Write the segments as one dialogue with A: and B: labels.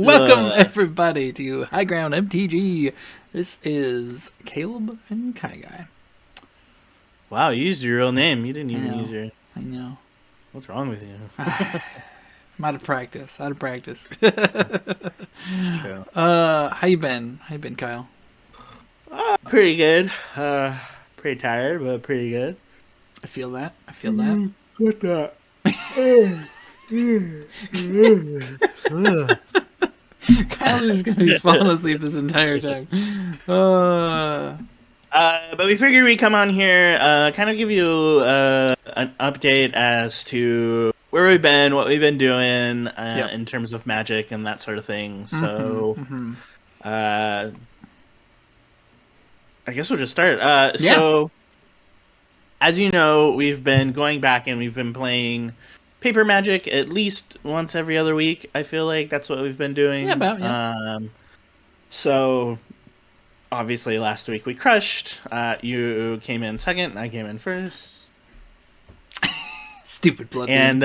A: Welcome everybody to High Ground MTG. This is Caleb and Kai Guy.
B: Wow, you used your real name. You didn't even use your...
A: I know.
B: What's wrong with you?
A: I'm out of practice. True.
B: True.
A: How you been? How you been, Kyle?
B: Pretty good. Pretty tired, but pretty good.
A: I feel that.
B: What that?
A: Kyle's just gonna be falling asleep this entire time.
B: But we figured we'd come on here, kind of give you an update as to where we've been, what we've been doing in terms of Magic and that sort of thing. So, I guess we'll just start. So, as you know, we've been going back and we've been playing Paper Magic at least once every other week. I feel like that's what we've been doing. So, obviously, last week we crushed. You came in second, I came in first.
A: Stupid blood.
B: And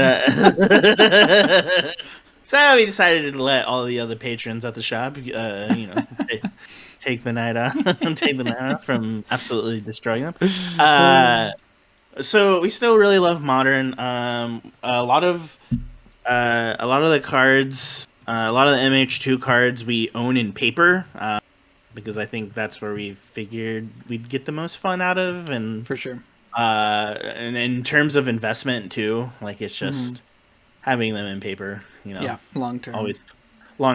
B: so we decided to let all the other patrons at the shop, take the night off from absolutely destroying them. So we still really love Modern. A lot of the cards, a lot of the MH2 cards we own in paper, because I think that's where we figured we'd get the most fun out of, and
A: for sure.
B: And in terms of investment too, like it's just having them in paper,
A: long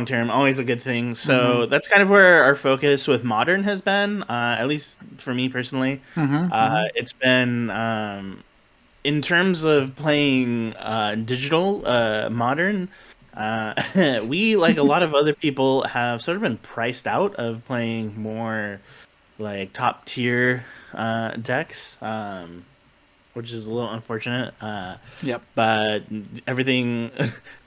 A: term,
B: always a good thing. So that's kind of where our focus with Modern has been, at least for me personally. It's been in terms of playing digital Modern. We, like a lot of other people, have sort of been priced out of playing more like top tier decks, which is a little unfortunate. But everything,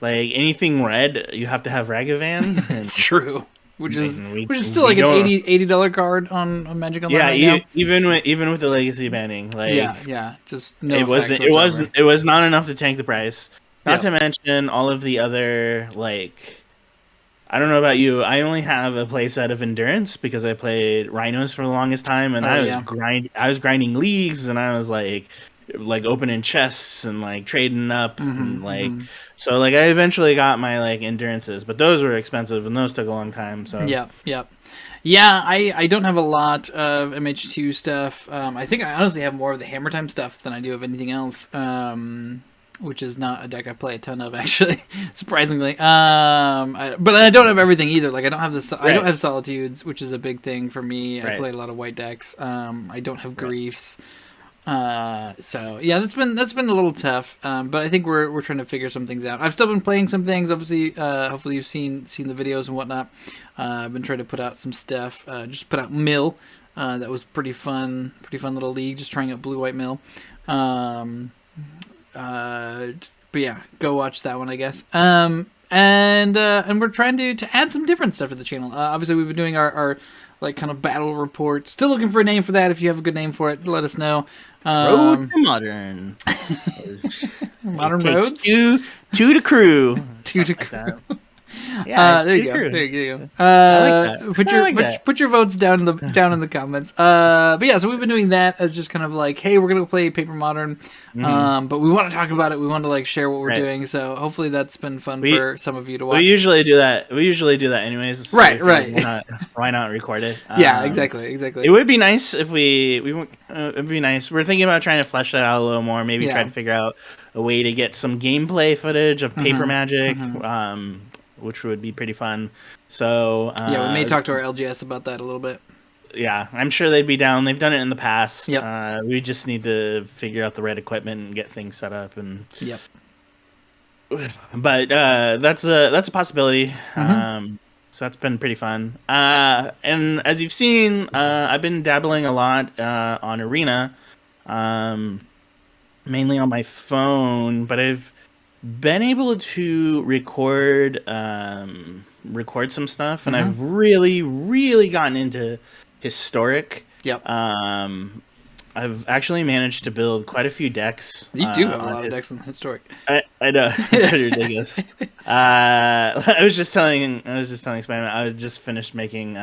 B: like anything red, you have to have Ragavan.
A: It's true. Which is still like an $80 card on Magic Online.
B: Yeah, even with the legacy banning, like
A: just no.
B: It was not enough to tank the price. Not to mention all of the other, like, I don't know about you, I only have a playset of Endurance because I played Rhinos for the longest time, and I was grinding leagues, and I was like opening chests and like trading up, and like so like I eventually got my like Endurances, but those were expensive and those took a long time. So
A: I don't have a lot of MH2 stuff. I think I honestly have more of the Hammer Time stuff than I do of anything else. Which is not a deck I play a ton of, actually, surprisingly. But I don't have everything either. Like I don't have I don't have Solitudes, which is a big thing for me. I played a lot of white decks. I don't have Griefs. So yeah, that's been a little tough. But I think we're trying to figure some things out. I've still been playing some things. Obviously, hopefully you've seen the videos and whatnot. I've been trying to put out some stuff. Just put out Mill. That was pretty fun little league. Just trying out blue white Mill. But yeah, go watch that one, I guess. And we're trying to add some different stuff to the channel. Obviously, we've been doing our like kind of battle report. Still looking for a name for that. If you have a good name for it, let us know.
B: Road to Modern.
A: Modern Roads?
B: Two to crew.
A: Two to crew.
B: Yeah,
A: there you go. I like that. Put your votes down in the comments. But yeah, so we've been doing that as just kind of like, hey, we're gonna play Paper Modern, but we want to talk about it. We want to like share what we're doing. So hopefully that's been fun for some of you to watch.
B: We usually do that anyways. So
A: right.
B: Why not record it?
A: Yeah, exactly.
B: It would be nice if it'd be nice. We're thinking about trying to flesh that out a little more. Maybe try to figure out a way to get some gameplay footage of Paper Magic. Which would be pretty fun. So
A: we may talk to our LGS about that a little bit.
B: Yeah, I'm sure they'd be down. They've done it in the past.
A: Yep.
B: We just need to figure out the right equipment and get things set up. And but that's a possibility. So that's been pretty fun. And as you've seen, I've been dabbling a lot on Arena, mainly on my phone, but I've been able to record some stuff, and I've really gotten into Historic. I've actually managed to build quite a few decks.
A: You do have a lot of decks in Historic.
B: I know it's pretty ridiculous. I was just telling Spider-Man I was just finished making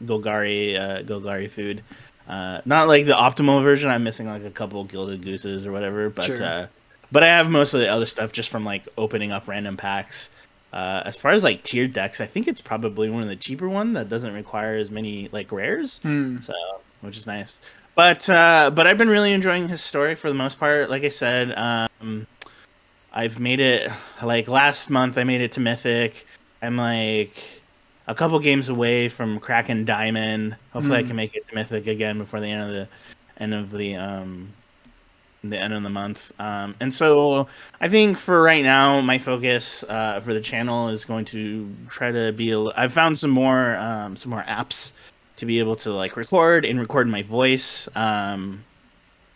B: Golgari food. Not like the optimal version. I'm missing like a couple gilded gooses or whatever, but
A: Sure.
B: but I have most of the other stuff just from like opening up random packs. As far as like tiered decks, I think it's probably one of the cheaper one that doesn't require as many like rares, so which is nice. But I've been really enjoying Historic for the most part. Like I said, I've made it like last month. I made it to Mythic. I'm like a couple games away from cracking Diamond. Hopefully, I can make it to Mythic again before the end of the end of the month. And so I think for right now, my focus for the channel is going to try to be. I've found some more apps to be able to like record my voice.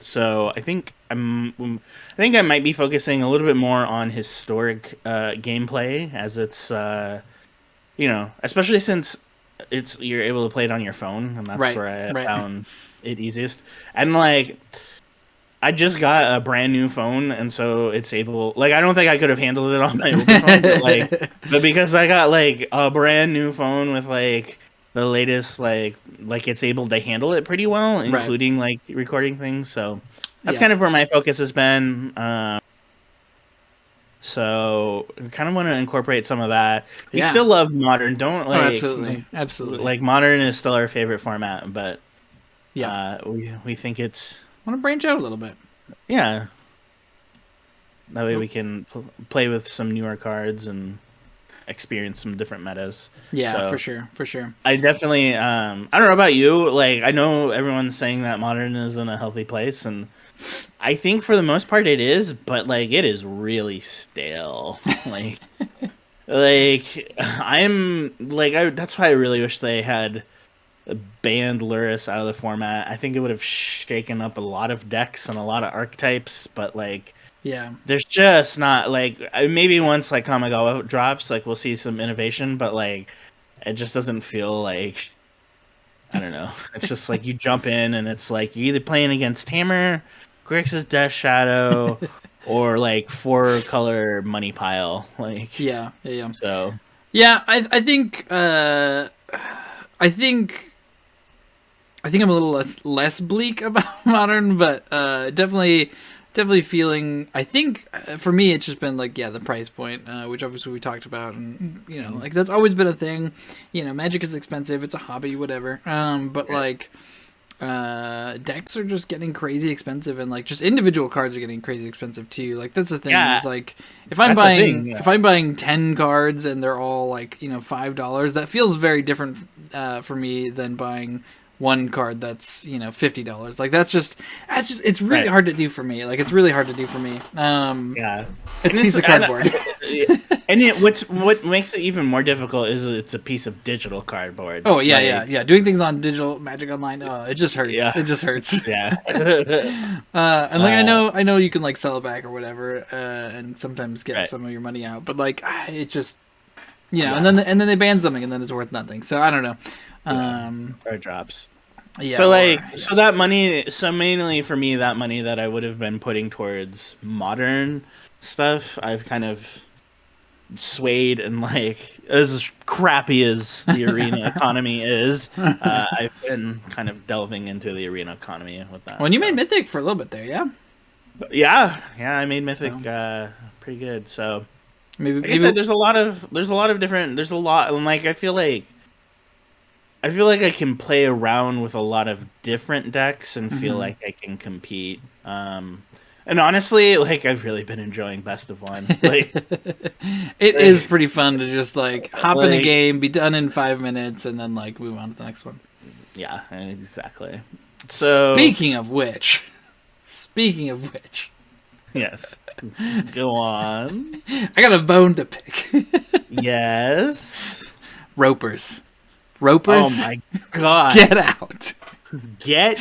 B: So I think I might be focusing a little bit more on Historic gameplay, as it's especially since you're able to play it on your phone, and that's where I found it easiest. And like I just got a brand new phone, and so it's able. Like I don't think I could have handled it on my old phone, but because I got like a brand new phone with like the latest like it's able to handle it pretty well, including like recording things. So that's kind of where my focus has been. So we kind of want to incorporate some of that. We still love Modern. Don't like
A: absolutely.
B: Like Modern is still our favorite format, but we think it's
A: want to branch out a little bit.
B: Yeah. That way we can play with some newer cards and experience some different metas.
A: Yeah, so, for sure.
B: I definitely, I don't know about you. Like, I know everyone's saying that Modern is in a healthy place, and I think for the most part it is, but like, it is really stale. That's why I really wish they had banned Luris out of the format. I think it would have shaken up a lot of decks and a lot of archetypes, but like, there's just not like maybe once like Kamigawa drops, like we'll see some innovation, but like it just doesn't feel like, I don't know. It's just like you jump in and it's like you're either playing against Hammer, Grixis Death Shadow, or like 4-color money pile. Like So
A: I think I'm a little less bleak about Modern, but definitely feeling. I think for me, it's just been like the price point, which obviously we talked about, and like that's always been a thing. Magic is expensive; it's a hobby, whatever. But like decks are just getting crazy expensive, and like just individual cards are getting crazy expensive too. Like that's the thing. Is like if I'm buying 10 cards and they're all like $5, that feels very different for me than buying one card that's $50. Like that's just it's really hard to do for me. Like it's really hard to do for me. It's a piece of cardboard.
B: And what makes it even more difficult is it's a piece of digital cardboard.
A: Oh yeah. Doing things on digital Magic Online, it just hurts. It just hurts.
B: Yeah.
A: And like I know you can like sell it back or whatever, and sometimes get some of your money out, but like it just and then they ban something and then it's worth nothing. So I don't know.
B: Or drops.
A: Yeah,
B: so that money, so mainly for me, that money that I would have been putting towards Modern stuff, I've kind of swayed, and like as crappy as the arena economy is, I've been kind of delving into the arena economy with that.
A: Well, you made Mythic for a little bit there,
B: yeah, I made Mythic pretty good. So maybe like I said, there's a lot of different, and like I feel like I can play around with a lot of different decks and feel like I can compete. And honestly, like I've really been enjoying Best of One. Like
A: it is pretty fun to just like hop in a game, be done in 5 minutes, and then like move on to the next one.
B: Yeah, exactly. So
A: speaking of which,
B: yes, go on.
A: I got a bone to pick.
B: Yes,
A: Ropers.
B: Oh my god!
A: Get out!
B: Get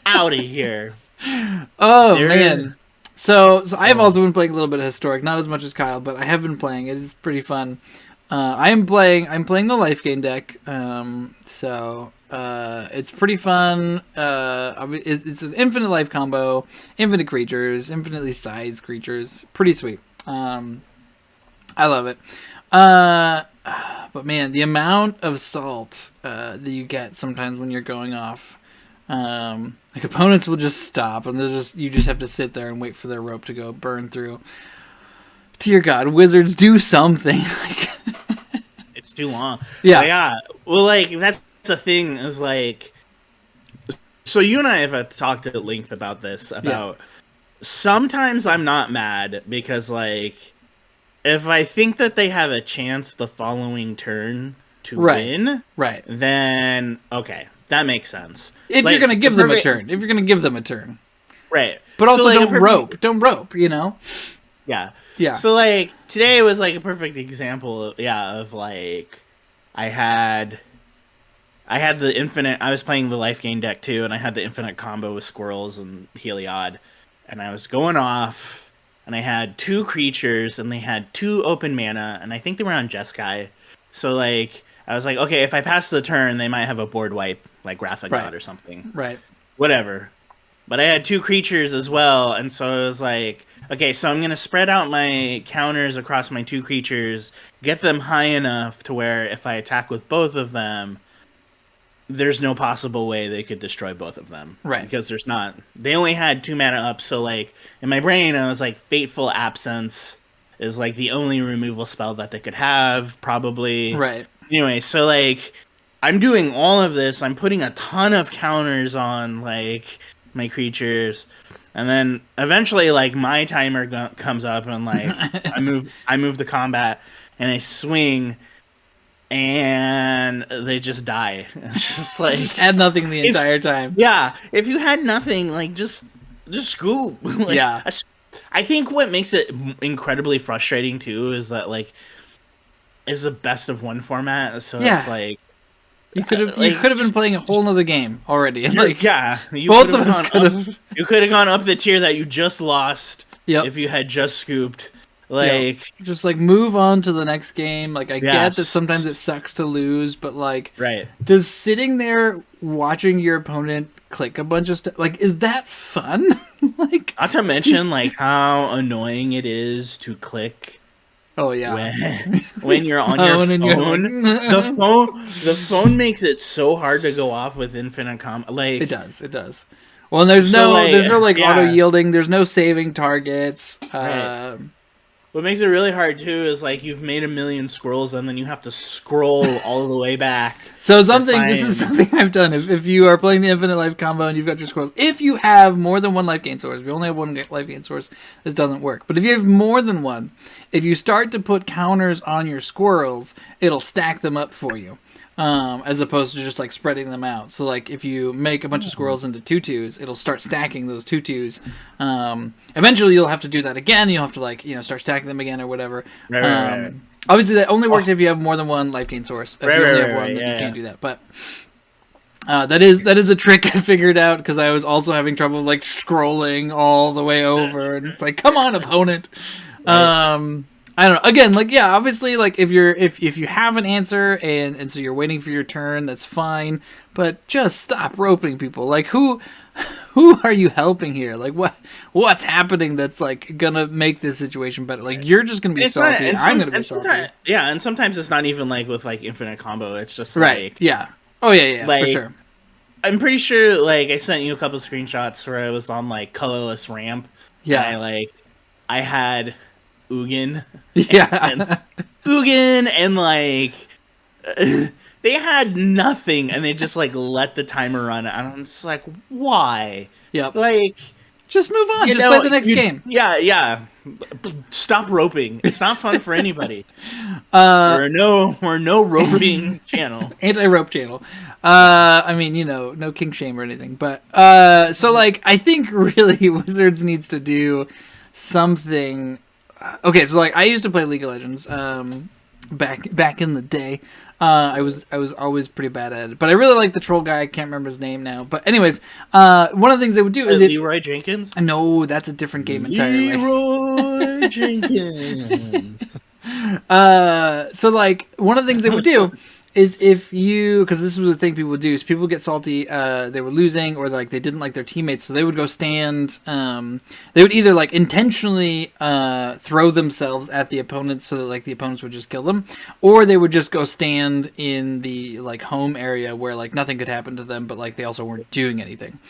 B: out of here!
A: Oh man! So I've also been playing a little bit of Historic, not as much as Kyle, but I have been playing. It is pretty fun. I'm playing the life gain deck. So it's pretty fun. It's an infinite life combo, infinite creatures, infinitely sized creatures. Pretty sweet. I love it. But man, the amount of salt that you get sometimes when you're going off, like opponents will just stop, and you just have to sit there and wait for their rope to go burn through. Dear God, Wizards, do something.
B: It's too long.
A: Yeah,
B: yeah. Well, like that's the thing is like, so you and I have talked at length about this. About sometimes I'm not mad because like, if I think that they have a chance the following turn to win,
A: right,
B: then okay, that makes sense.
A: If
B: like,
A: you're gonna give them a turn,
B: right?
A: But also so, like, don't rope, you know?
B: Yeah. So like today was like a perfect example of like I had the infinite. I was playing the life gain deck too, and I had the infinite combo with squirrels and Heliod, and I was going off. And I had 2 creatures, and they had 2 open mana, and I think they were on Jeskai. So, like, I was like, okay, if I pass the turn, they might have a board wipe, like Wrath of God or something.
A: Right.
B: Whatever. But I had 2 creatures as well, and so it was like, okay, so I'm going to spread out my counters across my 2 creatures, get them high enough to where if I attack with both of them, there's no possible way they could destroy both of them.
A: Right.
B: Because there's not. They only had 2 mana up, so like in my brain I was like Fateful Absence is like the only removal spell that they could have, probably.
A: Right.
B: Anyway, so like I'm doing all of this, I'm putting a ton of counters on like my creatures, and then eventually like my timer comes up and like I move to combat and I swing and they just die. It's just like
A: just had nothing the entire time.
B: Yeah, if you had nothing, like just scoop. Like,
A: yeah,
B: I think what makes it incredibly frustrating too is that like is the best of 1 format. So it's like
A: you could have been playing a whole nother game already. Like
B: both of us could have. You could have gone up the tier that you just lost. If you had just scooped. Like
A: just like move on to the next game. Like I get that sometimes it sucks to lose, but like does sitting there watching your opponent click a bunch of stuff, like, is that fun? Like,
B: not to mention like how annoying it is to click.
A: Oh yeah,
B: when you're on your phone, and the phone makes it so hard to go off with infinite like
A: it does. Well, and there's no auto yielding. There's no saving targets.
B: What makes it really hard too is like you've made 1 million scrolls and then you have to scroll all the way back.
A: So this is something I've done. If you are playing the infinite life combo and you've got your scrolls, if you have more than 1 life gain source, if you only have 1 life gain source, this doesn't work. But if you have more than 1, if you start to put counters on your squirrels, it'll stack them up for you. As opposed to just like spreading them out. So like if you make a bunch of squirrels into 2/2s, it'll start stacking those 2/2s. Eventually you'll have to do that again. You'll have to like, start stacking them again or whatever. Right. Obviously that only works if you have more than 1 life gain source. If you only have 1, then you can't do that. But that is a trick I figured out because I was also having trouble like scrolling all the way over, and it's like, come on, opponent. Right. I don't know. Again, like, yeah, obviously, like, if you have an answer and so you're waiting for your turn, that's fine. But just stop roping people. Like, who are you helping here? Like, what's happening that's like gonna make this situation better? Like, you're just gonna be salty. I'm gonna be salty.
B: Yeah, and sometimes it's not even like with like infinite combo. It's just
A: like yeah. Oh yeah, like, for sure.
B: I'm pretty sure. Like, I sent you a couple of screenshots where I was on like colorless ramp. Yeah. And I had Ugin.
A: Yeah.
B: Ugin and like they had nothing and they just like let the timer run and I'm just like, why?
A: Yep.
B: Like,
A: just move on. Just play the next game.
B: Yeah. Stop roping. It's not fun for anybody. We're no roping channel.
A: Anti-rope channel. I mean, no king shame or anything. But so like I think really Wizards needs to do something. Okay, so like I used to play League of Legends back in the day. I was always pretty bad at it, but I really like the troll guy. I can't remember his name now. But anyways, one of the things they would do is
B: Leroy Jenkins.
A: No, that's a different game entirely.
B: Leroy Jenkins.
A: So like one of the things they would do is if you, because this was a thing people would do, is people would get salty, they were losing or like they didn't like their teammates, so they would go stand, they would either like intentionally throw themselves at the opponents so that like the opponents would just kill them, or they would just go stand in the like home area where like nothing could happen to them, but like they also weren't doing anything.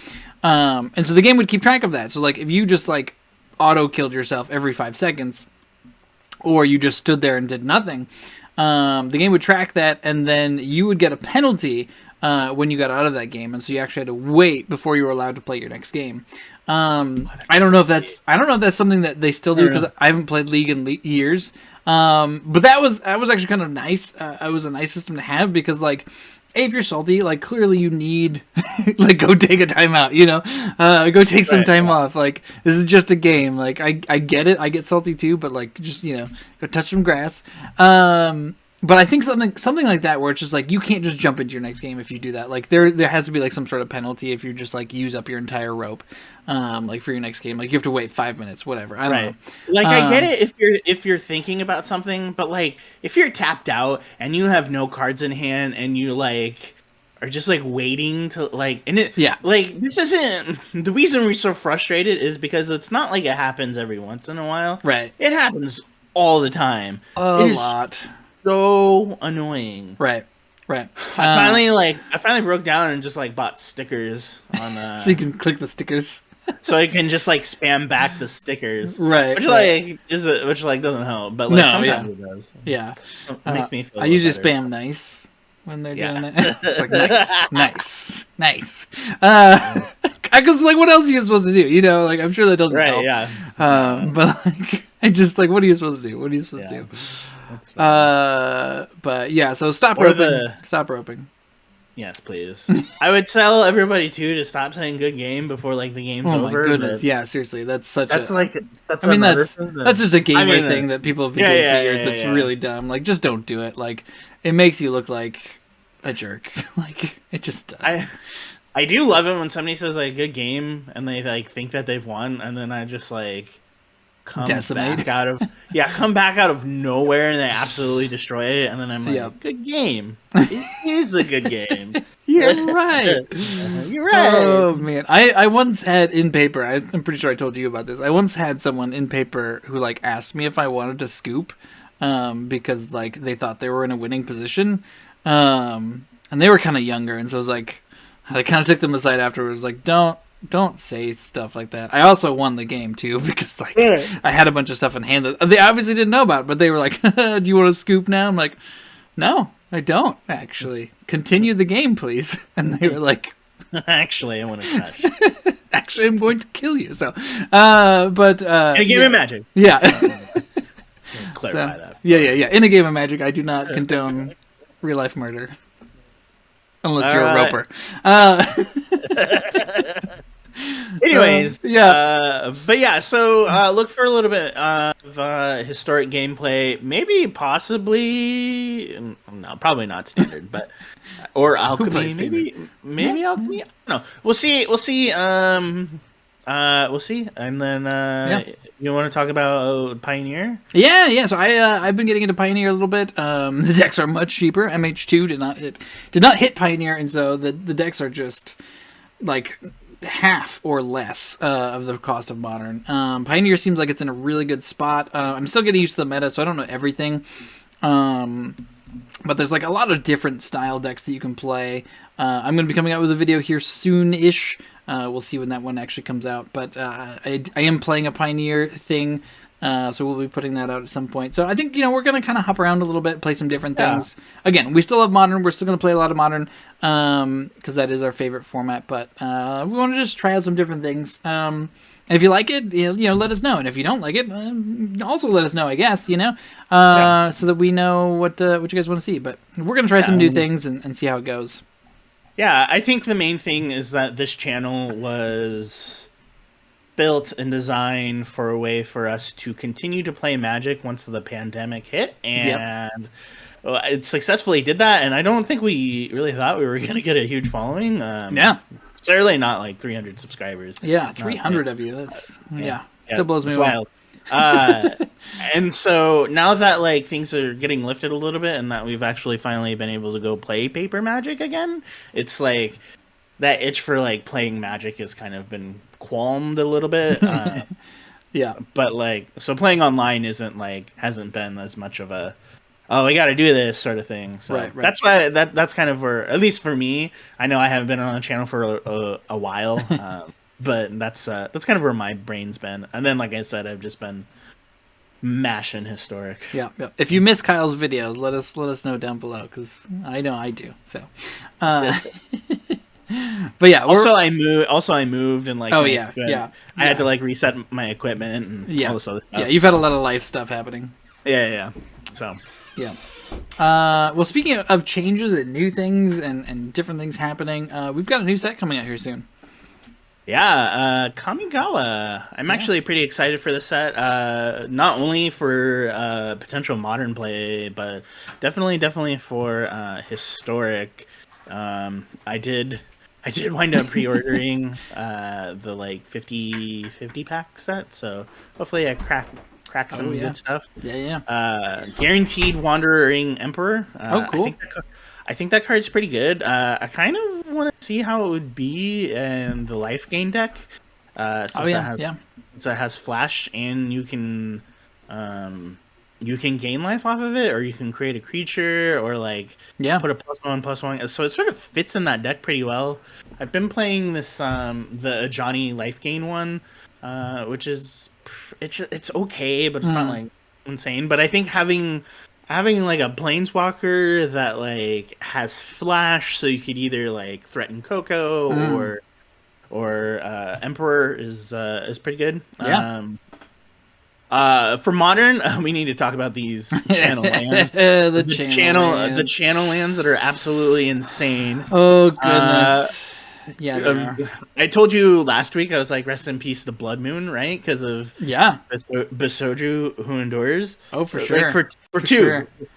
A: And so the game would keep track of that. So like if you just like auto killed yourself every 5 seconds, or you just stood there and did nothing, the game would track that, and then you would get a penalty when you got out of that game, and so you actually had to wait before you were allowed to play your next game. I don't know if that's something that they still do, because I haven't played League in years. But that was actually kind of nice. It was a nice system to have, because like, hey, if you're salty, like clearly you need like go take a timeout, you know, go take some time off. Like this is just a game. Like I get it. I get salty too, but like just, you know, go touch some grass. But I think something like that, where it's just like you can't just jump into your next game if you do that. Like there has to be like some sort of penalty if you just like use up your entire rope, like for your next game. Like you have to wait 5 minutes, whatever. I don't know.
B: Like I get it if you're thinking about something, but like if you're tapped out and you have no cards in hand and you like are just like waiting to like, and it like this isn't the reason we're so frustrated is because it's not like it happens every once in a while.
A: Right.
B: It happens all the time.
A: A lot.
B: So annoying.
A: Right.
B: I finally broke down and just like bought stickers on
A: so you can click the stickers.
B: So I can just like spam back the stickers.
A: Right.
B: Which like doesn't help, but like sometimes it does.
A: Yeah.
B: It makes me feel
A: I usually spam nice when they're doing it. It's like nice. Because like what else are you supposed to do? You know, like I'm sure that doesn't help.
B: Yeah.
A: But like I just like, what are you supposed to do? What are you supposed to do? But yeah, so stop roping.
B: Yes, please. I would tell everybody too to stop saying "good game" before like the game's over.
A: Oh my goodness! Yeah, seriously, that's just a gamer thing that people have been doing for years. That's really dumb. Like, just don't do it. Like, it makes you look like a jerk. Like, it just does.
B: I do love it when somebody says like "good game" and they like think that they've won, and then I just like come back out of nowhere and they absolutely destroy it, and then I'm like, good game. It is a good game.
A: You're right.
B: You're right.
A: Oh man, I once had in paper, I'm pretty sure I told you about this, I once had someone in paper who like asked me if I wanted to scoop, because like they thought they were in a winning position, and they were kind of younger, and so I was like, I kind of took them aside afterwards, like don't say stuff like that. I also won the game too, because like I had a bunch of stuff in hand that they obviously didn't know about, but they were like, do you want to scoop now? I'm like, no, I don't actually. Continue the game, please. And they were like,
B: actually, I want to crash.
A: Actually, I'm going to kill you. So, in a
B: game of Magic.
A: Yeah.
B: Clarify that.
A: Yeah. In a game of Magic, I do not condone real life murder. Unless you're a roper.
B: Anyways, but yeah, so look for a little bit of historic gameplay, maybe possibly, no, probably not standard, but or alchemy, maybe alchemy. I don't know. We'll see. We'll see, and then you want to talk about Pioneer?
A: Yeah. So I've been getting into Pioneer a little bit. The decks are much cheaper. MH2 did not hit Pioneer, and so the decks are just like half or less of the cost of Modern. Pioneer seems like it's in a really good spot. I'm still getting used to the meta, so I don't know everything. But there's like a lot of different style decks that you can play. I'm going to be coming out with a video here soon-ish. We'll see when that one actually comes out. But I am playing a Pioneer thing, so we'll be putting that out at some point. So I think, we're going to kind of hop around a little bit, play some different things. Again, we still have Modern. We're still going to play a lot of Modern, because that is our favorite format. But we want to just try out some different things. If you like it, let us know. And if you don't like it, also let us know, I guess, so that we know what you guys want to see. But we're going to try some new things and see how it goes.
B: Yeah, I think the main thing is that this channel was built and designed for a way for us to continue to play Magic once the pandemic hit. And it successfully did that. And I don't think we really thought we were going to get a huge following. Certainly not like 300 subscribers.
A: Yeah, 300 of you. That's still blows me away.
B: And so now that like things are getting lifted a little bit, and that we've actually finally been able to go play paper Magic again, it's like that itch for like playing Magic has kind of been qualmed a little bit.
A: Yeah.
B: But like, so playing online hasn't been as much of a, oh, we got to do this sort of thing. So
A: Right.
B: that's why that's kind of where, at least for me, I know I haven't been on the channel for a while, but that's kind of where my brain's been. And then, like I said, I've just been mashing historic.
A: Yeah. If you miss Kyle's videos, let us know down below, because I know I do. So, but yeah.
B: Also, I moved and like.
A: Oh yeah.
B: I had to like reset my equipment and all this other stuff.
A: Yeah, you've had a lot of life stuff happening.
B: Yeah. So.
A: Yeah. Well, speaking of changes and new things and different things happening, we've got a new set coming out here soon.
B: Yeah, Kamigawa. I'm actually pretty excited for the set. Not only for potential modern play, but definitely for historic. I did wind up pre-ordering the like 50 pack set, so hopefully I crack some good stuff.
A: Yeah.
B: Guaranteed Wandering Emperor.
A: Cool.
B: I think that card's pretty good. I kind of want to see how it would be in the life gain deck. Since it has flash, and you can gain life off of it, or you can create a creature, or like put a +1/+1. So it sort of fits in that deck pretty well. I've been playing this the Ajani life gain one, which is it's okay, but it's not like insane. But I think having like a planeswalker that like has flash, so you could either like threaten Coco or Emperor is pretty good.
A: Yeah.
B: For modern, we need to talk about these channel lands. The channel lands that are absolutely insane.
A: Oh goodness.
B: I told you last week, I was like, rest in peace, the Blood Moon, right? Because of Basoju Who Endures.
A: Oh, for sure.
B: Like for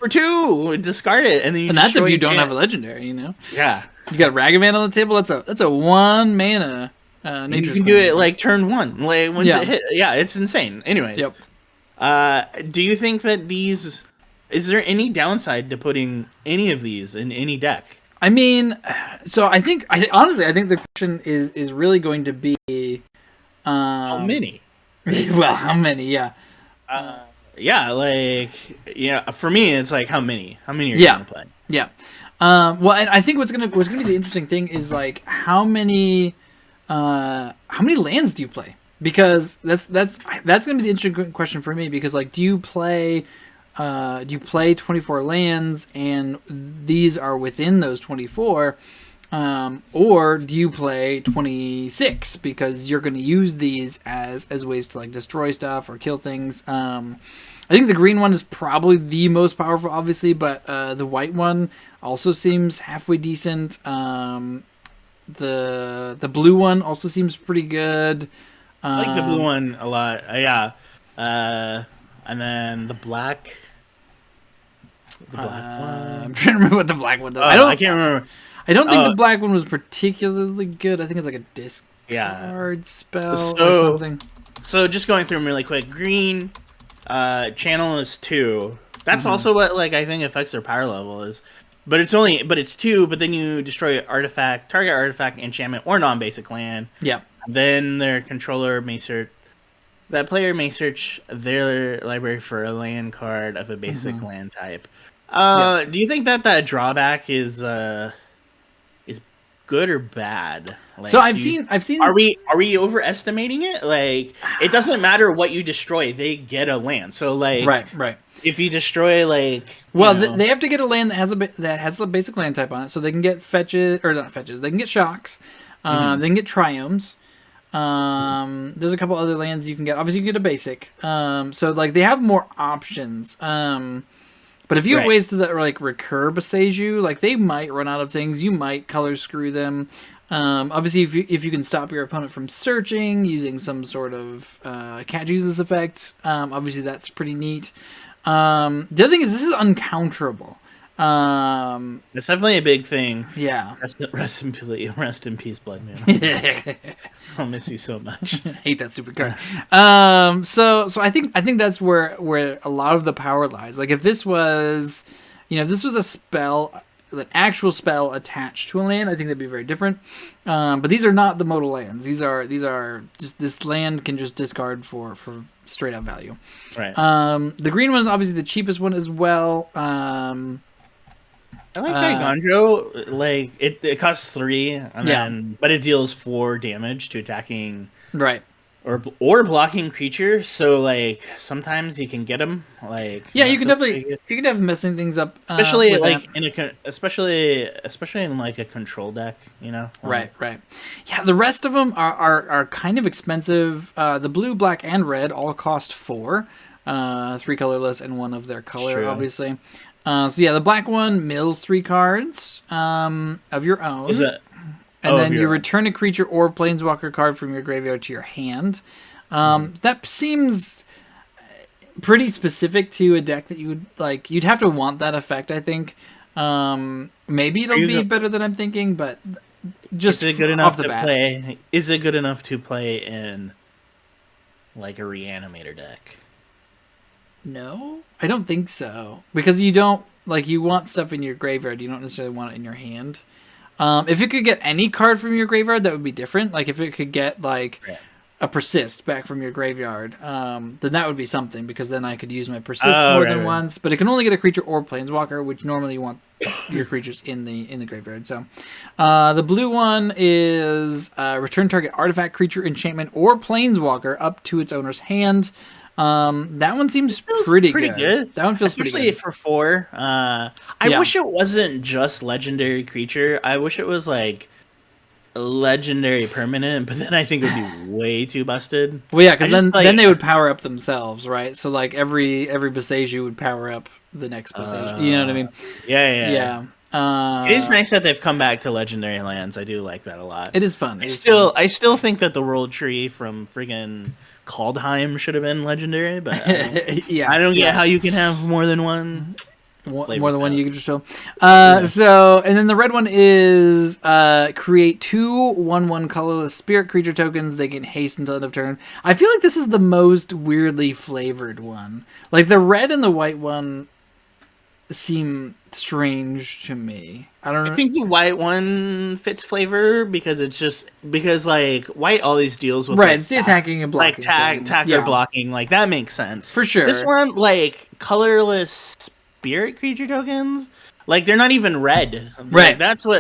B: two, discard it, and then
A: that's if you don't have a legendary, you know.
B: Yeah,
A: you got Ragavan on the table. That's a 1 mana.
B: You can do it like turn 1, like once it hit. Yeah, it's insane. Anyways, do you think that is there any downside to putting any of these in any deck?
A: I mean, so honestly, I think the question is really going to be
B: how many?
A: Well, how many? Yeah.
B: For me, it's like how many are you gonna play?
A: Yeah. Well, and I think what's gonna be the interesting thing is like how many lands do you play? Because that's gonna be the interesting question for me, because like do you play 24 lands and these are within those 24, or do you play 26 because you're going to use these as ways to like destroy stuff or kill things? I think the green one is probably the most powerful, obviously, but the white one also seems halfway decent. The blue one also seems pretty good.
B: I like the blue one a lot. And then the black. The black one.
A: I'm trying to remember what the black one does.
B: I can't remember.
A: I don't think the black one was particularly good. I think it's like a discard spell or something.
B: So just going through them really quick. Green, channel is 2. That's also what like I think affects their power level is. But it's 2. But then you destroy target artifact, enchantment, or non-basic land.
A: Yeah.
B: Then their controller may search. That player may search their library for a land card of a basic land type. Do you think that drawback is good or bad? Like,
A: so I've seen.
B: Are we overestimating it? Like, it doesn't matter what you destroy; they get a land. So like,
A: right.
B: If you destroy like,
A: they have to get a land that has a basic land type on it, so they can get fetches or not fetches. They can get shocks. They can get triomes. There's a couple other lands you can get. Obviously, you can get a basic. So like they have more options. But if you have ways to like recur Baseju, like they might run out of things. You might color screw them. Obviously, if you can stop your opponent from searching using some sort of Cat Jesus effect, obviously that's pretty neat. The other thing is this is uncounterable.
B: It's definitely a big thing.
A: Yeah.
B: Rest in peace, Blood Moon. I'll miss you so much.
A: Hate that stupid card. So I think that's where a lot of the power lies. Like if this was, if this was a spell, an actual spell attached to a land, I think that'd be very different. But these are not the modal lands. These are just, this land can just discard for straight up value.
B: Right.
A: The green one is obviously the cheapest one as well.
B: I like Gaiganjo. Like it costs 3, and then but it deals 4 damage to attacking or blocking creatures. So like sometimes you can get them. Like
A: you can definitely messing things up,
B: especially like especially in like a control deck.
A: Right. Yeah, the rest of them are kind of expensive. The blue, black, and red all cost 4. 3 colorless and 1 of their color, obviously. So yeah, the black one mills 3 cards of your own. And then you return a creature or planeswalker card from your graveyard to your hand. That seems pretty specific to a deck that you would like. You'd have to want that effect, I think. Maybe it'll be better than I'm thinking, but just
B: is it good enough to play? Is it good enough to play in like a Reanimator deck?
A: No, I don't think so. Because you don't, like, you want stuff in your graveyard. You don't necessarily want it in your hand. If it could get any card from your graveyard, that would be different. Like, if it could get, like, a Persist back from your graveyard, then that would be something. Because then I could use my Persist more than once. But it can only get a creature or Planeswalker, which normally you want your creatures in the graveyard. So, the blue one is return target artifact, creature, enchantment, or Planeswalker up to its owner's hand. That one seems pretty good. That one feels
B: especially
A: pretty good.
B: For 4. I wish it wasn't just legendary creature. I wish it was like a legendary permanent, but then I think it would be way too busted.
A: Well, yeah, because then they would power up themselves, right? So like every Boseiju would power up the next Boseiju. You know what I mean?
B: Yeah. It is nice that they've come back to legendary lands. I do like that a lot.
A: It is fun.
B: I still think that the World Tree from friggin' Kaldheim should have been legendary, but I don't get how you can have more than one.
A: More than one you can just show. So, and then the red one is create 2 1/1 colorless spirit creature tokens. They can haste until end of turn. I feel like this is the most weirdly flavored one. Like the red and the white one seem strange to me. I don't know.
B: I think the white one fits flavor because like white always deals with
A: it's the attacking and blocking,
B: like or blocking, like that makes sense
A: for sure.
B: This one, like colorless spirit creature tokens, like they're not even red,
A: right?
B: Like,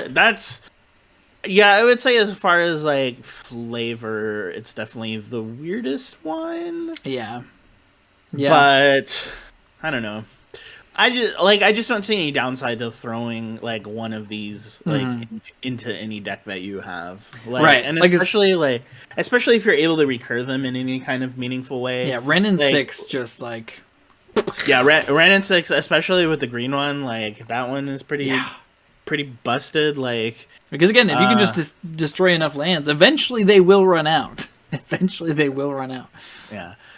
B: I would say as far as like flavor, it's definitely the weirdest one.
A: Yeah,
B: but I don't know. I just don't see any downside to throwing like one of these like into any deck that you have, like, and especially if you're able to recur them in any kind of meaningful way.
A: Yeah, Ren and 6 just like
B: Ren and 6, especially with the green one, like that one is pretty busted. Like
A: because again, if you can just destroy enough lands, eventually they will run out.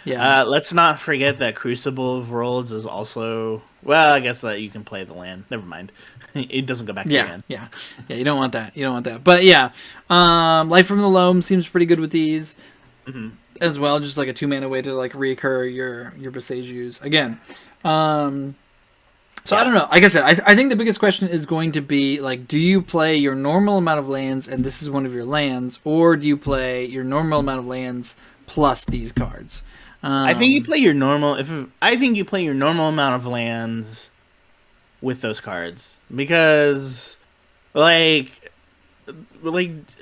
A: Yeah.
B: Let's not forget that Crucible of Worlds is also... Well, I guess that you can play the land. Never mind. It doesn't go back to the land.
A: Yeah, you don't want that. But yeah, Life from the Loam seems pretty good with these as well. Just like a 2-mana way to like reoccur your Boseijus again. So I don't know. Like I said, I think the biggest question is going to be like, do you play your normal amount of lands and this is one of your lands, or do you play your normal amount of lands plus these cards?
B: I think you play your normal. I think you play your normal amount of lands with those cards because, like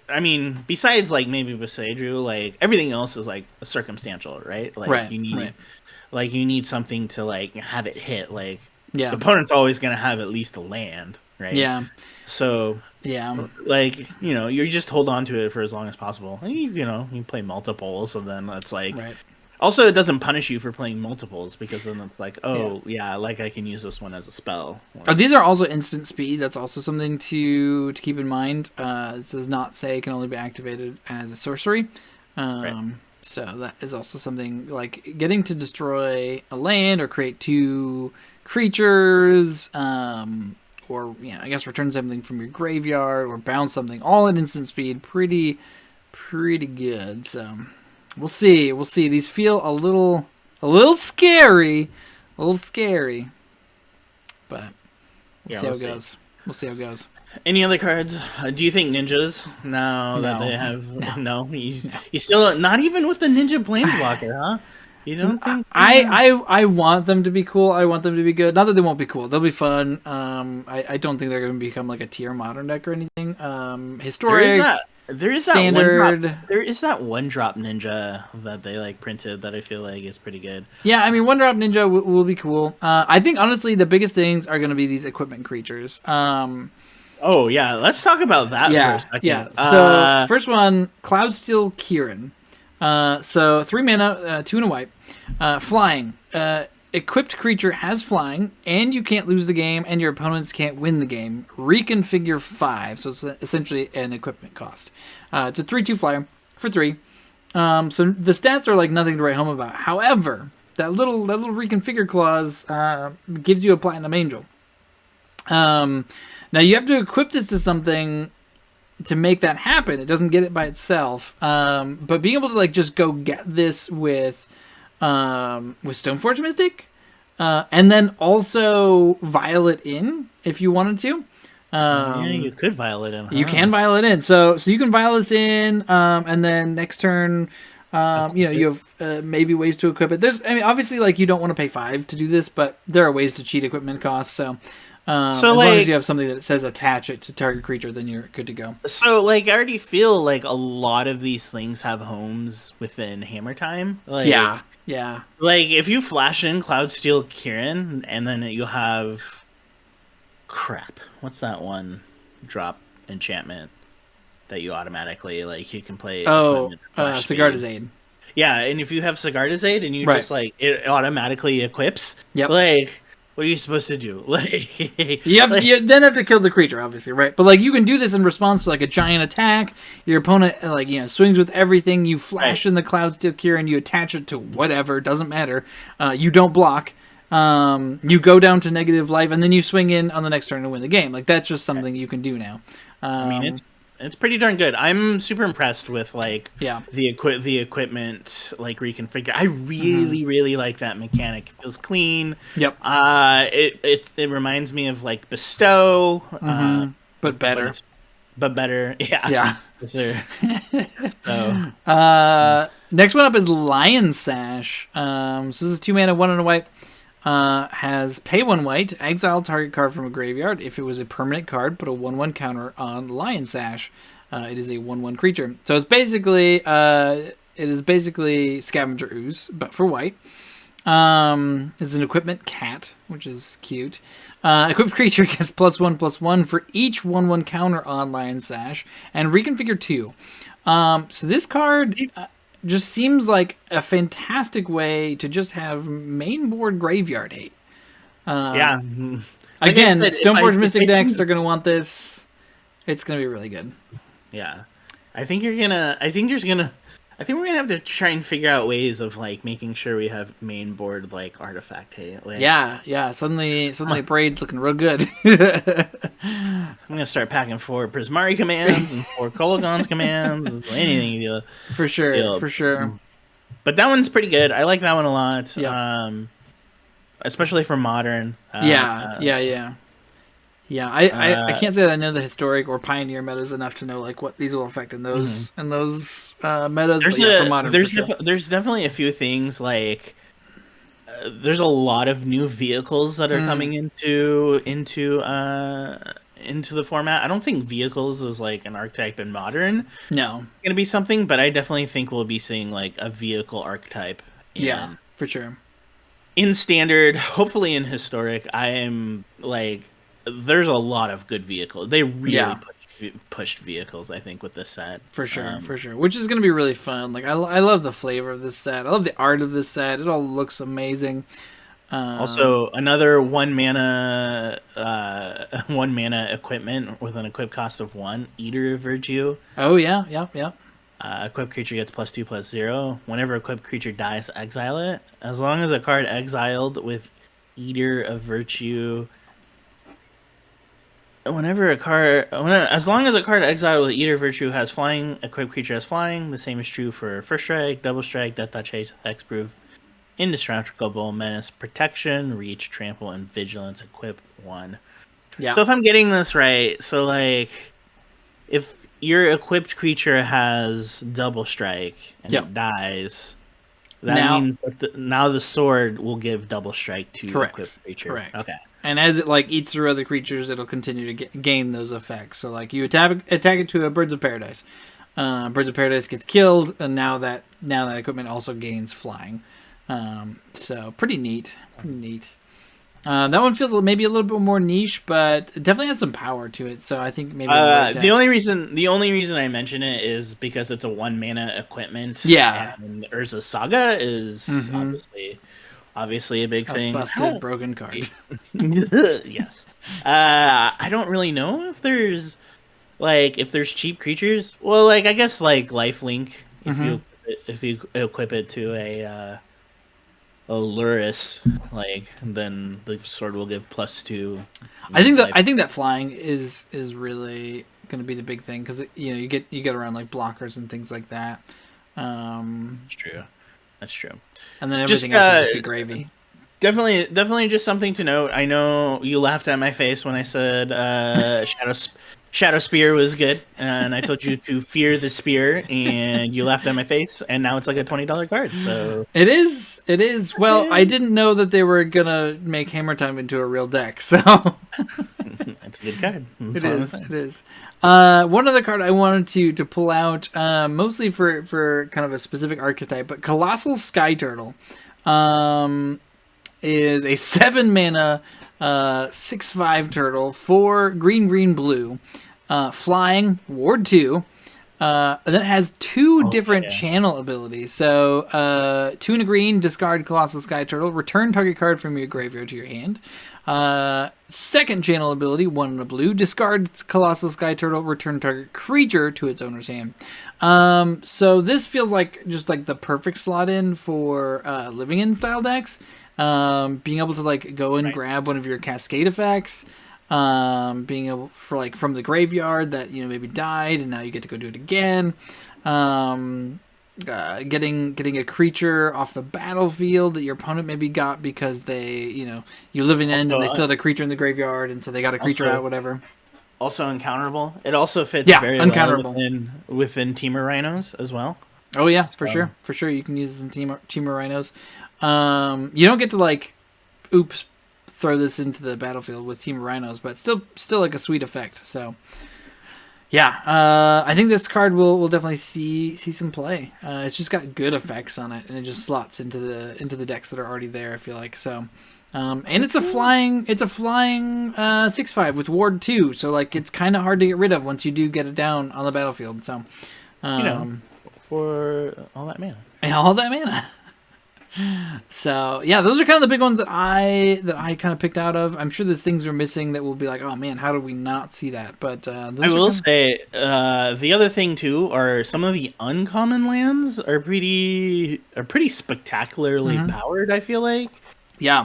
B: I mean, besides like maybe Boseiju, like everything else is like circumstantial, right? Like you need something to like have it hit. Like the opponent's always gonna have at least a land, right?
A: Yeah.
B: So like you just hold on to it for as long as possible. And you play multiples, and then it's like. Right. Also, it doesn't punish you for playing multiples because then it's like, like I can use this one as a spell.
A: These are also instant speed. That's also something to keep in mind. This does not say it can only be activated as a sorcery. So that is also something like getting to destroy a land or create 2 creatures or I guess return something from your graveyard, or bounce something, all at instant speed. Pretty good. So we'll see. These feel a little scary, but we'll see how it goes. We'll see how it goes.
B: Any other cards? Do you think ninjas now that they have no? You still not even with the ninja planeswalker, huh? You don't think?
A: I want them to be cool. I want them to be good. Not that they won't be cool. They'll be fun. I don't think they're going to become like a tier modern deck or anything. Historic.
B: There is
A: standard.
B: That one drop ninja that they like printed that I feel like is pretty good.
A: Yeah, I mean, one drop ninja will be cool. I think honestly the biggest things are going to be these equipment creatures.
B: Oh yeah, let's talk about that for a second.
A: Yeah. So first one, Cloudsteel Kieran. So 3 mana, 2 and a white, flying. Equipped creature has flying, and you can't lose the game, and your opponents can't win the game. Reconfigure 5, so it's essentially an equipment cost. It's a 3/2 flyer for 3. So the stats are like nothing to write home about. However, that little reconfigure clause gives you a Platinum Angel. Now you have to equip this to something to make that happen. It doesn't get it by itself. But being able to like just go get this with Stoneforge Mystic, and then also Violet in if you wanted to.
B: Yeah, you could Violet in. Huh?
A: You can Violet in. So you can Violet this in, and then next turn, you have maybe ways to equip it. Obviously, like you don't want to pay 5 to do this, but there are ways to cheat equipment costs. So as long as you have something that says attach it to target creature, then you're good to go.
B: So, like, I already feel like a lot of these things have homes within Hammer Time. Like,
A: yeah.
B: Like, if you flash in Cloudsteel Kieran, and then you have... Crap. What's that one drop enchantment that you automatically, like, you can play...
A: Sigarda's Aid.
B: Yeah, and if you have Sigarda's Aid, and you just, like, it automatically equips, like... What are you supposed to do?
A: You then have to kill the creature, obviously, right? But like you can do this in response to like a giant attack. Your opponent swings with everything. You flash in the Cloudsteel Kieran, you attach it to whatever, doesn't matter. You don't block. You go down to negative life, and then you swing in on the next turn to win the game. Like that's just something you can do now.
B: I mean, it's pretty darn good. I'm super impressed with like the equipment like reconfigure. I really like that mechanic. It feels clean.
A: Yep.
B: It reminds me of like Bestow,
A: but better.
B: But better. Yeah.
A: Yeah.
B: Yes, sir.
A: Next one up is Lion Sash. So this is 2 mana, 1 and a white. Has pay 1 white, exile target card from a graveyard. If it was a permanent card, put a 1/1 counter on Lion Sash. It is a 1/1 creature. So it's basically Scavenger Ooze, but for white. It's an equipment cat, which is cute. Equipped creature gets +1/+1 for each 1/1 counter on Lion Sash, and reconfigure 2. So this card just seems like a fantastic way to just have main board graveyard hate. Again, Stoneforge Mystic decks are going to want this. It's going to be really good.
B: Yeah. I think we're going to have to try and figure out ways of like making sure we have main board like artifact hate. Like,
A: yeah. Suddenly Braid's looking real good.
B: I'm gonna start packing 4 Prismari commands and 4 Kolagons commands. Anything you do.
A: For sure.
B: But that one's pretty good. I like that one a lot.
A: Yep.
B: Especially for modern.
A: Yeah, I can't say that I know the historic or pioneer metas enough to know like what these will affect in those metas. For modern,
B: there's definitely a few things like there's a lot of new vehicles that are coming into the format. I don't think vehicles is like an archetype in modern.
A: No,
B: gonna be something, but I definitely think we'll be seeing like a vehicle archetype.
A: For sure.
B: In standard, hopefully in historic, I am like. There's a lot of good vehicles. They really pushed vehicles, I think, with this set.
A: For sure. Which is going to be really fun. Like I love the flavor of this set. I love the art of this set. It all looks amazing.
B: Also, another 1 mana equipment with an equip cost of 1, Eater of Virtue.
A: Oh yeah.
B: Equipped creature gets +2/+0. Whenever equipped creature dies, exile it. As long as a card exiled with Eater of Virtue as long as a card exiled with Eater Virtue has flying, equipped creature has flying. The same is true for First Strike, Double Strike, Death Touch, Hexproof, Indestructible, Menace, Protection, Reach, Trample, and Vigilance. Equip 1.
A: Yeah.
B: So if I'm getting this right, so like if your equipped creature has Double Strike and it dies, that means that now the sword will give Double Strike to your equipped creature.
A: Correct.
B: Okay.
A: And as it like eats through other creatures, it'll continue to gain those effects. So like you attack it to a Birds of Paradise. Birds of Paradise gets killed, and now that equipment also gains flying. So pretty neat. That one feels maybe a little bit more niche, but it definitely has some power to it. So I think maybe
B: the only reason I mention it is because it's a 1 mana equipment.
A: Yeah,
B: and Urza Saga is obviously a big thing.
A: Busted broken card.
B: Yes. I don't really know if there's cheap creatures. Well, like I guess like Lifelink if you equip it to a Luris, like then the sword will give +2.
A: I think that flying is really going to be the big thing because you get around like blockers and things like that.
B: That's true.
A: And then everything else will just be gravy.
B: Definitely just something to note. I know you laughed at my face when I said Shadow Spear was good, and I told you to fear the spear, and you laughed at my face, and now it's like a $20 card. So
A: it is. Well, I didn't know that they were gonna make Hammer Time into a real deck, so
B: it's a good card.
A: It is. One other card I wanted to pull out, mostly for kind of a specific archetype, but Colossal Sky Turtle is a 7 mana 6/5 turtle for green blue. Flying, Ward 2, and then it has 2 different channel abilities. So, 2 and a green, discard Colossal Sky Turtle, return target card from your graveyard to your hand. Second channel ability, 1 and a blue, discard Colossal Sky Turtle, return target creature to its owner's hand. So this feels like just like the perfect slot in for Living In style decks. Being able to like go and grab one of your Cascade effects. Being able for like from the graveyard that maybe died and now you get to go do it again. Getting a creature off the battlefield that your opponent maybe got because they you live in end and they still had a creature in the graveyard and so they got a creature out, whatever.
B: Also uncounterable. It also fits very well within Teamer Rhinos as well.
A: Oh yeah, for sure you can use this in Teamer Rhinos. You don't get to like throw this into the battlefield with Team Rhinos, but still like a sweet effect. So yeah, I think this card will definitely see some play. It's just got good effects on it, and it just slots into the decks that are already there. I feel like so. And it's a flying 6/5 with Ward 2, so like it's kind of hard to get rid of once you do get it down on the battlefield. So
B: for all that mana.
A: Yeah, all that mana. So yeah, those are kind of the big ones that I kind of picked out of. I'm sure there's things we're missing that will be like, oh man, how did we not see that? But I
B: will say the other thing too are some of the uncommon lands are pretty spectacularly powered. I feel like.
A: Yeah.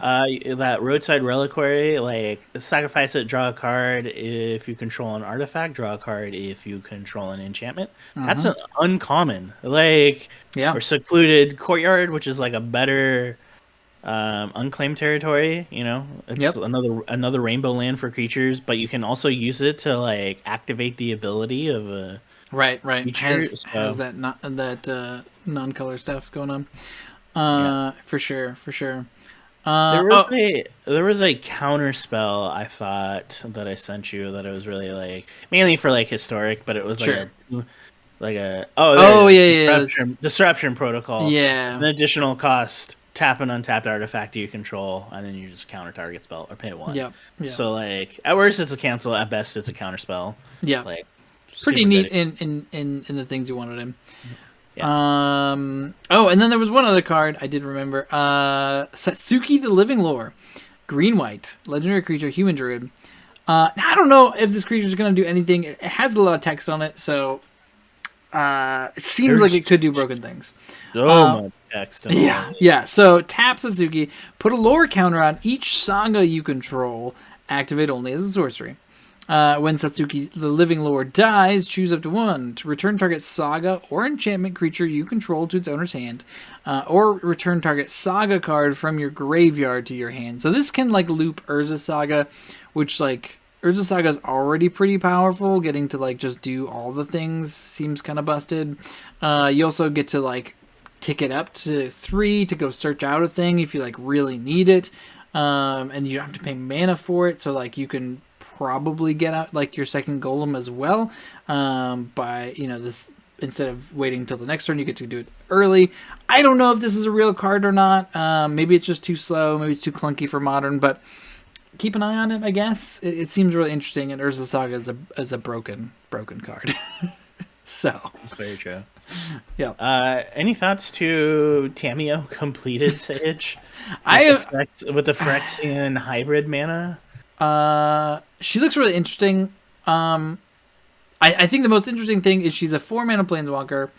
B: That Roadside Reliquary, like sacrifice it, draw a card if you control an artifact, draw a card if you control an enchantment. That's an uncommon. Or Secluded Courtyard, which is like a better unclaimed territory, It's another rainbow land for creatures, but you can also use it to like activate the ability of a creature.
A: Has that non-color stuff going on. For sure.
B: There was a counter spell I thought that I sent you that I was really like mainly for like historic, but it was Disruption Protocol.
A: Yeah,
B: it's an additional cost. Tap an untapped artifact you control, and then you just counter target spell or pay 1.
A: Yep.
B: So like at worst it's a cancel, at best it's a counter spell.
A: Yeah, like pretty neat in the things you wanted in. Yeah. And then there was one other card I did remember. Satsuki the Living Lore. Green-white. Legendary creature, human druid. Now I don't know if this creature is going to do anything. It has a lot of text on it, so it seems like it could do broken things.
B: Much text.
A: Yeah. So tap Satsuki. Put a lore counter on each saga you control. Activate only as a sorcery. When Satsuki, the Living Lord, dies, choose up to 1 to return target saga or enchantment creature you control to its owner's hand, or return target saga card from your graveyard to your hand. So this can like loop Urza Saga, which like Urza Saga is already pretty powerful. Getting to like just do all the things seems kind of busted. You also get to like tick it up to 3 to go search out a thing if you like really need it, and you don't have to pay mana for it. So like you can probably get out like your second golem as well, by this, instead of waiting until the next turn, you get to do it early. I don't know if this is a real card or not. Maybe it's just too slow, maybe it's too clunky for Modern, but keep an eye on it, I guess. It seems really interesting, and Urza Saga is a broken card. So
B: that's very true.
A: Yeah.
B: Any thoughts to Tamiyo completed Sage? With the Phyrexian hybrid mana?
A: She looks really interesting. I think the most interesting thing is she's a 4-mana planeswalker.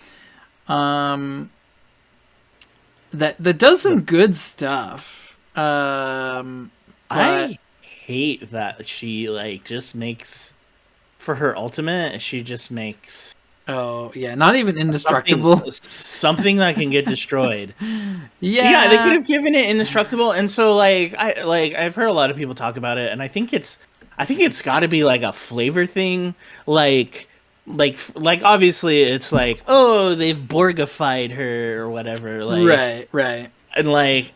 A: That does some good stuff.
B: I hate that she like just makes, for her ultimate, she just makes.
A: Oh yeah, not even indestructible.
B: Something that can get destroyed.
A: Yeah,
B: they could have given it indestructible, and so I've heard a lot of people talk about it, and I think it's got to be like a flavor thing, like obviously it's like, oh, they've Borgified her or whatever, like
A: right.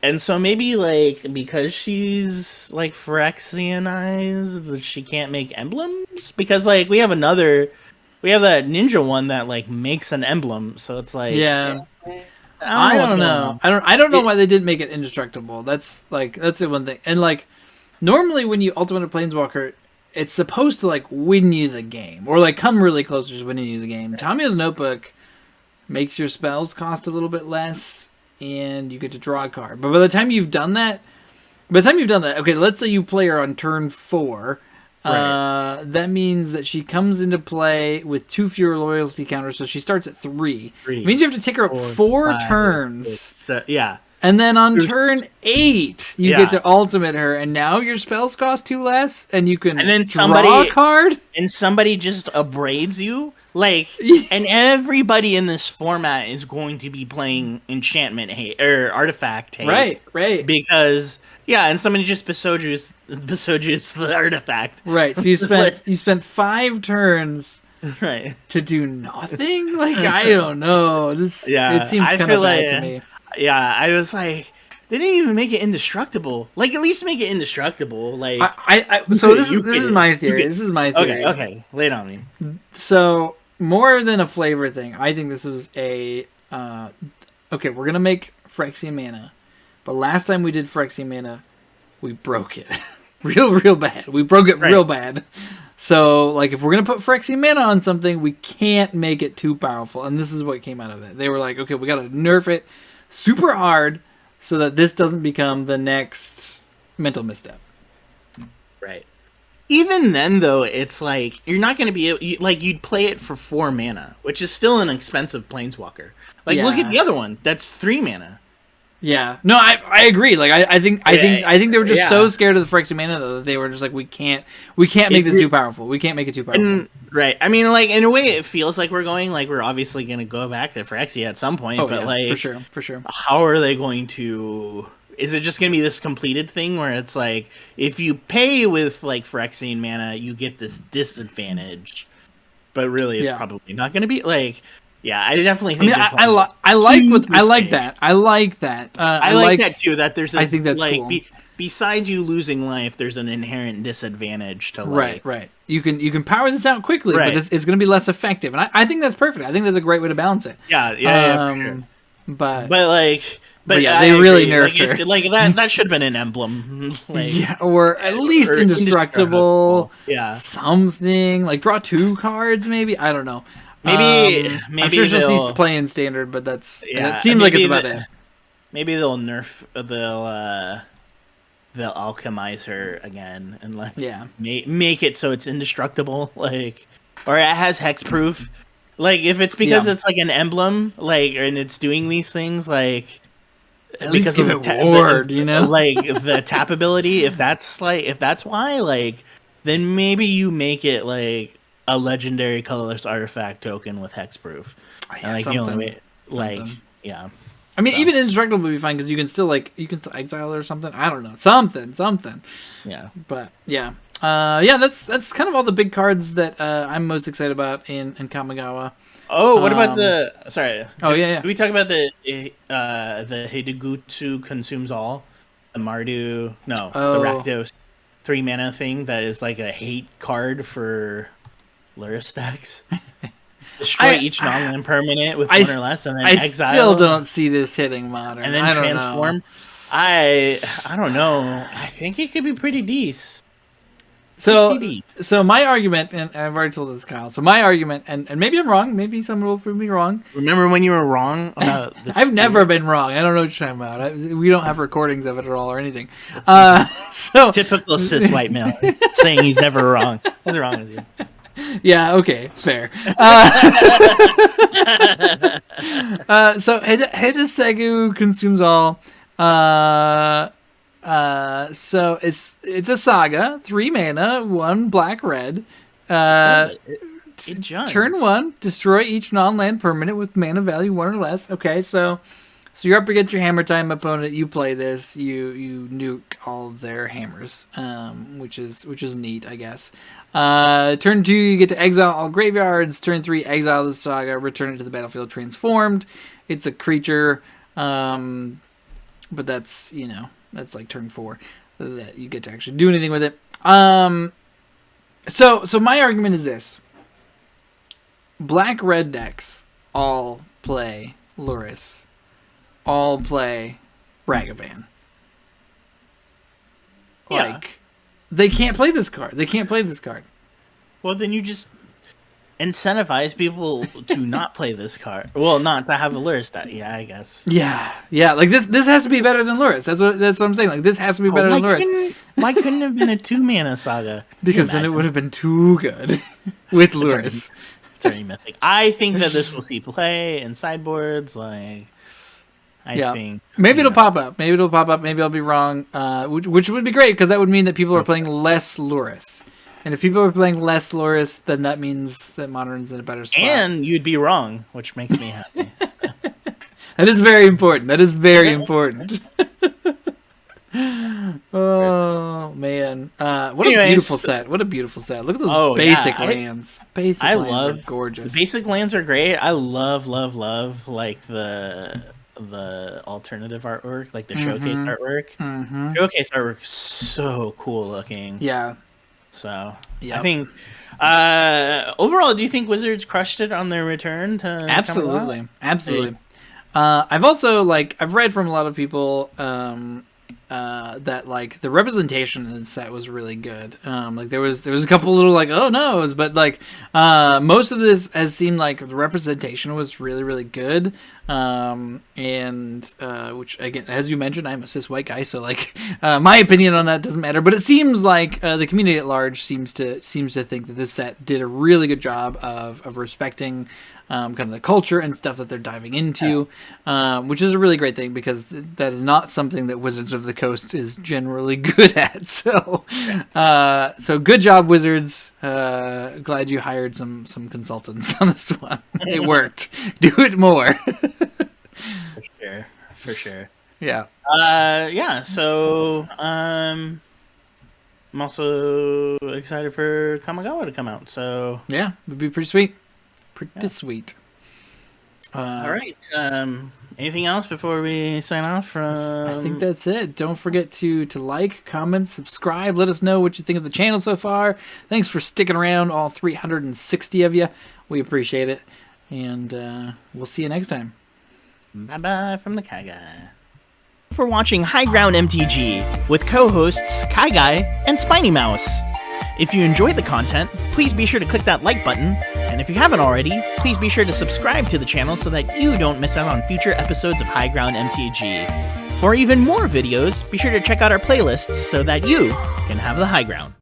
B: And so maybe like because she's like Phyrexianized, she can't make emblems, because like we have that ninja one that like makes an emblem, so it's like,
A: yeah. I don't know. I don't know why they didn't make it indestructible. That's the one thing. And like normally when you ultimate a planeswalker, it's supposed to like win you the game, or like come really close to winning you the game. Tamiyo's Notebook makes your spells cost a little bit less, and you get to draw a card. But by the time you've done that, okay, let's say you play her on turn 4. Right. That means that she comes into play with 2 fewer loyalty counters, so she starts at 3. It means you have to take her up 4 turns.
B: Yeah.
A: And then on turn 8, you get to ultimate her, and now your spells cost 2 less, and you can draw a card.
B: And somebody just abrades you. Like, and everybody in this format is going to be playing enchantment hate or artifact hate.
A: Right.
B: Because and somebody just besojus the artifact.
A: Right. So you spent 5 turns to do nothing? Like, I don't know. It seems kind of bad to me.
B: Yeah, I was like, they didn't even make it indestructible. Like, at least make it indestructible. Like,
A: so this is my theory. This is my theory.
B: Okay, lay it on me.
A: So more than a flavor thing, I think this was a okay. We're gonna make Phyrexian mana, but last time we did Phyrexian mana, we broke it real bad. We broke it real bad. So, like, if we're going to put Phyrexian mana on something, we can't make it too powerful. And this is what came out of it. They were like, okay, we got to nerf it super hard so that this doesn't become the next mental misstep.
B: Right. Even then, though, it's like, you're not going to be able, like, you'd play it for 4 mana, which is still an expensive planeswalker. Like, look at the other one. That's 3 mana.
A: Yeah, no, I agree. Like, I think they were just so scared of the Phyrexian mana though that they were just like, we can't make this too powerful. We can't make it too powerful.
B: Right. I mean, like, in a way, it feels like we're obviously going to go back to Phyrexia at some point. Like,
A: for sure.
B: How are they going to? Is it just going to be this completed thing where it's like, if you pay with like Phyrexian mana, you get this disadvantage, but really, it's probably not going to be like. Yeah, I definitely think.
A: I like that. I like that.
B: I like that too. That there's.
A: I think that's like, cool.
B: Besides you losing life, there's an inherent disadvantage to like.
A: Right. You can power this out quickly, but it's going to be less effective, and I think that's perfect. I think that's a great way to balance it.
B: Yeah, for sure.
A: But
B: yeah,
A: they really nerfed her.
B: Like that should have been an emblem. Like,
A: or at least indestructible.
B: Yeah,
A: something like draw 2 cards, maybe. I don't know.
B: Maybe
A: I'm sure she'll cease to play in standard, but that seems like it's about it.
B: Maybe they'll alchemize her again and like make it so it's indestructible, like, or it has hexproof. Like, if it's because it's like an emblem, like, and it's doing these things, like,
A: at least give it ward,
B: like the tap ability. If that's why, like. then maybe you make it like a legendary colorless artifact token with hexproof.
A: Oh, yeah,
B: And like the only way, like
A: something.
B: yeah.
A: I mean,
B: So.
A: even indestructible would be fine because you can still exile or something. I don't know, something.
B: Yeah.
A: But yeah, that's kind of all the big cards that I'm most excited about in Kamigawa.
B: Oh, what about the? Sorry.
A: Oh yeah.
B: Did we talk about the Hidegutsu consumes all, the Mardu? No, the Rakdos 3-mana thing that is like a hate card for Luris stacks. Destroy each non-land permanent with one or less, and then exile.
A: I still don't see this hitting Modern.
B: And then transform. I don't know. I think it could be pretty decent.
A: So my argument, and I've already told this, Kyle. So my argument, and maybe I'm wrong. Maybe someone will prove me wrong.
B: Remember when you were wrong about this?
A: I've never been wrong. I don't know what you're talking about. We don't have recordings of it at all or anything. So
B: typical cis white male saying he's never wrong. What's wrong with you?
A: Yeah, okay, fair. So Hidesegu consumes all. So it's a saga, 3 mana, 1 black red. Turn 1, destroy each non-land permanent with mana value 1 or less. Okay, so you're up against your Hammer Time opponent. You play this. You nuke all of their hammers, which is neat, I guess. Turn 2, you get to exile all graveyards. Turn 3, exile the saga. Return it to the battlefield transformed. It's a creature, but that's that's like turn 4 that you get to actually do anything with it. So my argument is this: black-red decks all play Luris. All play Ragavan.
B: Yeah.
A: They can't play this card.
B: Well, then you just incentivize people to not play this card. Well, not to have a Luris deck. Yeah, I guess.
A: Yeah. Like this has to be better than Luris. That's what I'm saying. Like this has to be better than Luris.
B: Why couldn't it have been a 2-mana saga?
A: Because then it would have been too good with Luris.
B: It's already mythic. I think that this will see play in sideboards. Like. I think
A: maybe it'll pop up. Maybe I'll be wrong. Which would be great because that would mean that people are playing less Luris. And if people are playing less Luris, then that means that Modern's in a better spot.
B: And you'd be wrong, which makes me happy.
A: That is very important. Oh man! What a beautiful set! Look at those basic lands. Basic lands are gorgeous.
B: Basic lands are great. I love like the alternative artwork, like the showcase artwork. Showcase artwork is so cool looking.
A: Yeah.
B: So I think overall, do you think Wizards crushed it on their return to
A: Absolutely. I've read from a lot of people that like the representation in the set was really good. Like there was a couple little like oh no's, but like most of this has seemed like the representation was really really good. Which again, as you mentioned, I'm a cis white guy, so like my opinion on that doesn't matter. But it seems like the community at large seems to think that this set did a really good job of respecting kind of the culture and stuff that they're diving into, which is a really great thing because that is not something that Wizards of the Coast is generally good at. So, so good job, Wizards. Glad you hired some consultants on this one. It worked. Do it more.
B: For sure.
A: Yeah.
B: So, I'm also excited for Kamigawa to come out. So
A: yeah, it would be pretty sweet. Sweet.
B: All right. Anything else before we sign off?
A: I think that's it. Don't forget to like, comment, subscribe. Let us know what you think of the channel so far. Thanks for sticking around, all 360 of you. We appreciate it. And we'll see you next time.
B: Bye-bye from the Kai Guy. For watching High Ground MTG with co-hosts Kai Guy and Spiny Mouse. If you enjoyed the content, please be sure to click that like button, and if you haven't already, please be sure to subscribe to the channel so that you don't miss out on future episodes of High Ground MTG. For even more videos, be sure to check out our playlists so that you can have the high ground.